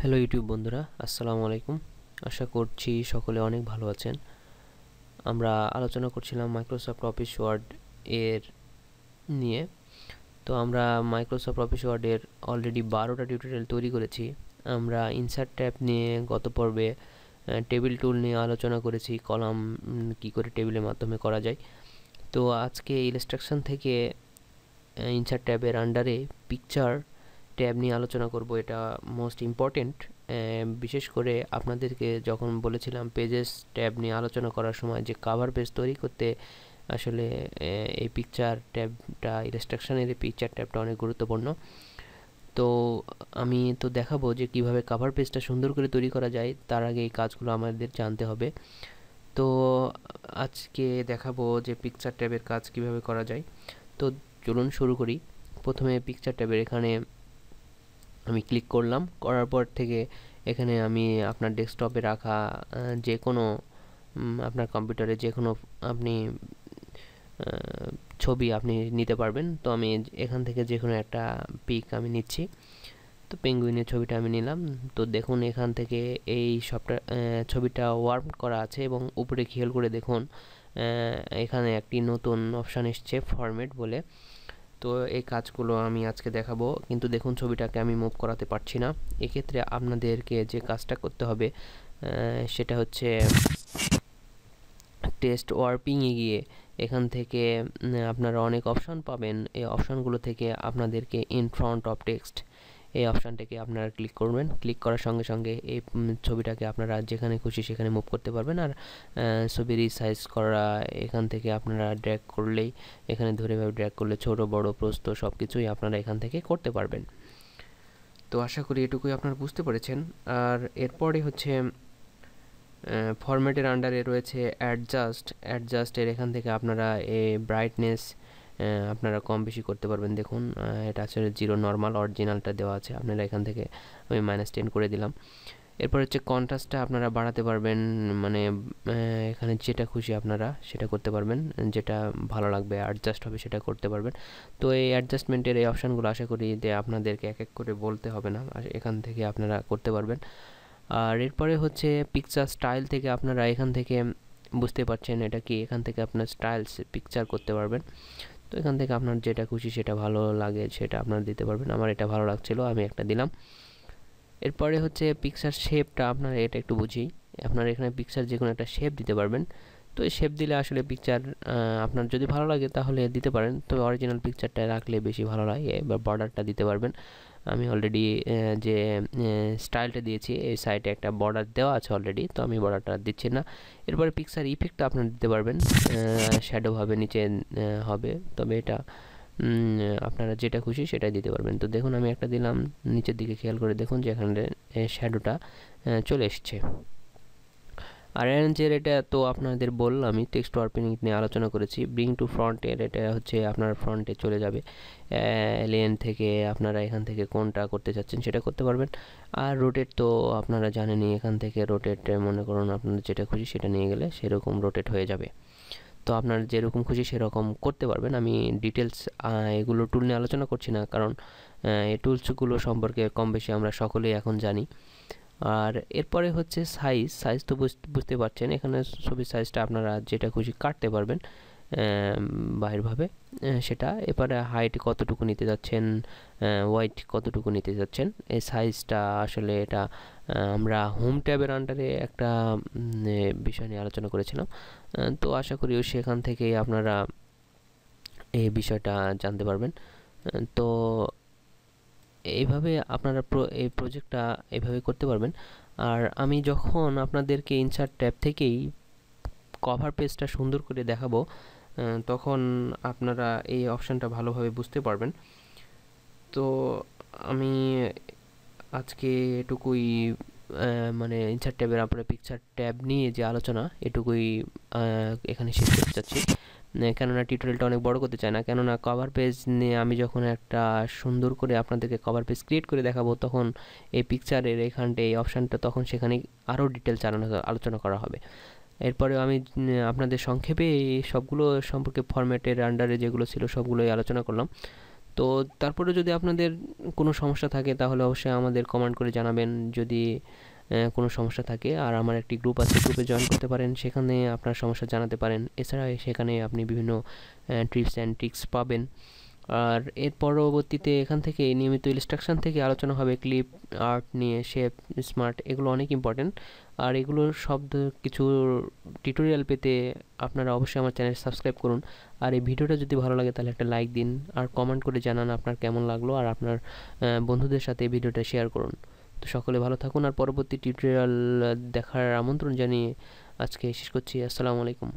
Hello YouTube বন্ধুরা, আসসালামু আলাইকুম। আশা করছি সকলে অনেক ভালো আছেন। আমরা আলোচনা করছিলাম মাইক্রোসফট অফিস ওয়ার্ড এর নিয়ে। তো আমরা মাইক্রোসফট অফিস ওয়ার্ডের অলরেডি 12টা টিউটোরিয়াল তৈরি করেছি। আমরা ইনসার্ট ট্যাব নিয়ে গত পর্বে টেবিল টুল নিয়ে আলোচনা করেছি, কলাম কি করে টেবিলের মাধ্যমে করা যায়। তো আজকে ইলাস্ট্রাকশন থেকে ইনসার্ট ট্যাবের আন্ডারে পিকচার ট্যাব নিয়ে আলোচনা করব। এটা মোস্ট ইম্পর্টেন্ট, বিশেষ করে আপনাদেরকে যখন বলেছিলাম পেজেস ট্যাব নিয়ে আলোচনা করার সময় যে কাভার পেজ তৈরি করতে আসলে এই পিকচার ট্যাবটা, ইলাস্ট্রাকশনের এই পিকচার ট্যাবটা অনেক গুরুত্বপূর্ণ। তো আমি তো দেখাবো যে কিভাবে কাভার পেজটা সুন্দর করে তৈরি করা যায়। তার আগে এই কাজগুলো আমাদের জানতে হবে। তো আজকে দেখাবো যে পিকচার ট্যাবের কাজ কিভাবে করা যায়। তো চলুন শুরু করি। প্রথমে পিকচার ট্যাবের এখানে আমি ক্লিক করলাম। করার পর থেকে এখানে আমি আপনার ডেস্কটপে রাখা যে কোনো আপনার কম্পিউটারে যে কোনো আপনি ছবি আপনি নিতে পারবেন। তো আমি এখান থেকে যে কোনো একটা পিক আমি নিচ্ছি। তো পেঙ্গুইনের ছবিটা আমি নিলাম। তো দেখুন এখান থেকে এই সবটা ছবিটা ওয়ার্প করা আছে এবং উপরে খেয়াল করে দেখুন এখানে একটি নতুন অপশান এসছে ফরম্যাট বলে। তো এই কাজগুলো আমি আজকে দেখাবো, কিন্তু দেখুন ছবিটাকে আমি মুভ করাতে পারছি না। এক্ষেত্রে আপনাদেরকে যে কাজটা করতে হবে সেটা হচ্ছে টেক্সট ওয়ার্পিংয়ে গিয়ে এখান থেকে আপনারা অনেক অপশান পাবেন। এই অপশানগুলো থেকে আপনাদেরকে ইন ফ্রন্ট অফ টেক্সট এই অপশানটাকে আপনারা ক্লিক করবেন। ক্লিক করার সঙ্গে সঙ্গে এই ছবিটাকে আপনারা যেখানে খুশি সেখানে মুভ করতে পারবেন। আর ছবি রিসাইজ করা এখান থেকে আপনারা ড্র্যাগ করলেই, এখানে ধরে ড্র্যাগ করলে ছোট বড় প্রস্থ সব কিছুই আপনারা এখান থেকে করতে পারবেন। তো আশা করি এটুকুই আপনারা বুঝতে পেরেছেন। আর এরপরে হচ্ছে ফরম্যাটের আন্ডারে রয়েছে অ্যাডজাস্টের এখান থেকে আপনারা এই ব্রাইটনেস আপনারা কম বেশি করতে পারবেন। দেখুন এটা আসলে 0 নর্মাল, অরিজিনালটা দেওয়া আছে। আপনারা এখান থেকে আমি -10 করে দিলাম। এরপর হচ্ছে কন্ট্রাস্টটা আপনারা বাড়াতে পারবেন, মানে এখানে যেটা খুশি আপনারা সেটা করতে পারবেন, যেটা ভালো লাগবে অ্যাডজাস্ট হবে সেটা করতে পারবেন। তো এই অ্যাডজাস্টমেন্টের এই অপশানগুলো আশা করি যে আপনাদেরকে এক এক করে বলতে হবে না, এখান থেকে আপনারা করতে পারবেন। আর এরপরে হচ্ছে পিকচার স্টাইল থেকে আপনারা এখান থেকে বুঝতে পারছেন এটা কি, এখান থেকে আপনার স্টাইলস পিকচার করতে পারবেন। তো এখান থেকে আপনার যেটা খুশি সেটা ভালো লাগে সেটা আপনারা দিতে পারবেন। আমার এটা ভালো লাগছিলো, আমি একটা দিলাম। এরপরে হচ্ছে পিকচার শেপটা আপনারা এটা একটু বুঝি। আপনারা এখানে পিকচার যে কোনো একটা শেপ দিতে পারবেন। তো এই শেপ দিলে আসলে পিকচার আপনার যদি ভালো লাগে তাহলে দিতে পারেন, তবে অরিজিনাল পিকচারটা রাখলে বেশি ভালো লাগে। এবার বর্ডারটা দিতে পারবেন। আমি অলরেডি যে স্টাইলটা দিয়েছি এই সাইডে একটা বর্ডার দেওয়া আছে অলরেডি, তো আমি বর্ডারটা দিচ্ছি না। এরপরে পিকচার ইফেক্টটা আপনারা দিতে পারবেন, শ্যাডো হবে নিচে হবে, তবে এটা আপনারা যেটা খুশি সেটাই দিতে পারবেন। তো দেখুন আমি একটা দিলাম, নিচের দিকে খেয়াল করে দেখুন যে এখানে শ্যাডোটা চলে এসছে। আর অ্যারেঞ্জের এটা তো আপনাদের বললাম, আমি টেক্সট ওয়ার্পিং নিয়ে আলোচনা করেছি। ব্রিং টু ফ্রন্টের এটা হচ্ছে আপনার ফ্রন্টে চলে যাবে। লেন থেকে আপনারা এখান থেকে কোনটা করতে চাচ্ছেন সেটা করতে পারবেন। আর রোটেট তো আপনারা জানেনই, এখান থেকে রোটেট মনে করুন আপনাদের যেটা খুশি সেটা নিয়ে গেলে সেরকম রোটেট হয়ে যাবে। তো আপনার যেরকম খুশি সেরকম করতে পারবেন। আমি ডিটেলস এগুলো টুল নিয়ে আলোচনা করছি না, কারণ এই টুলসগুলো সম্পর্কে কম বেশি আমরা সকলেই এখন জানি। আর এরপরে হচ্ছে সাইজ তো বুঝতে পারছেন, এখানে ছবির সাইজটা আপনারা যেটা খুশি কাটতে পারবেন বাহিরভাবে সেটা। এরপরে হাইট কতটুকু নিতে যাচ্ছেন, ওয়াইড কতটুকু নিতে যাচ্ছেন, এই সাইজটা আসলে এটা আমরা হোম ট্যাবের আন্ডারে একটা বিষয় নিয়ে আলোচনা করেছিলাম। তো আশা করি সেখান থেকেই আপনারা এই বিষয়টা জানতে পারবেন। তো এইভাবে আপনারা এই প্রজেক্টটা এইভাবে করতে পারবেন। আর আমি যখন আপনাদেরকে ইনসার্ট ট্যাব থেকেই কভার পেজটা সুন্দর করে দেখাবো তখন আপনারা এই অপশানটা ভালোভাবে বুঝতে পারবেন। তো আমি আজকে এটুকুই, মানে ইনসার্ট ট্যাবের আপনার পিকচার ট্যাব নিয়ে যে আলোচনা এটুকুই এখানে শেষ করতে চাচ্ছি। কেননা টিউটোরিয়ালটা অনেক বড় করতে চাই না, কেননা কভার পেজ নিয়ে আমি যখন একটা সুন্দর করে আপনাদেরকে কভার পেজ ক্রিয়েট করে দেখাবো তখন এই পিকচারের এখানটা এই অপশানটা তখন সেখানে আরও ডিটেলস আলোচনা করা হবে। এরপরে আমি আপনাদের সংক্ষেপে এই সবগুলো সম্পর্কে ফরম্যাটের আন্ডারে যেগুলো ছিল সবগুলোই আলোচনা করলাম। তো তারপরে যদি আপনাদের কোনো সমস্যা থাকে তাহলে অবশ্যই আমাদের কমেন্ট করে জানাবেন যদি কোনো সমস্যা থাকে। আর আমার একটি গ্রুপ আছে, গ্রুপে জয়েন করতে পারেন, সেখানে আপনার সমস্যা জানাতে পারেন। এছাড়া সেখানে আপনি বিভিন্ন টিপস অ্যান্ড ট্রিক্স পাবেন। আর এর পরবর্তীতে এখান থেকে নিয়মিত ইনস্ট্রাকশন থেকে আলোচনা হবে ক্লিপ আর্ট নিয়ে, শেপ, স্মার্ট, এগুলো অনেক ইম্পর্টেন্ট। আর এগুলোর শব্দ কিছু টিউটোরিয়াল পেতে আপনারা অবশ্যই আমার চ্যানেল সাবস্ক্রাইব করুন। আর এই ভিডিওটা যদি ভালো লাগে তাহলে একটা লাইক দিন, আর কমেন্ট করে জানান আপনার কেমন লাগলো, আর আপনার বন্ধুদের সাথে এই ভিডিওটা শেয়ার করুন। তো সকলে ভালো থাকুন, আর পরবর্তী টিউটোরিয়াল দেখার আমন্ত্রণ জানিয়ে আজকে শেষ করছি। আসসালামু আলাইকুম।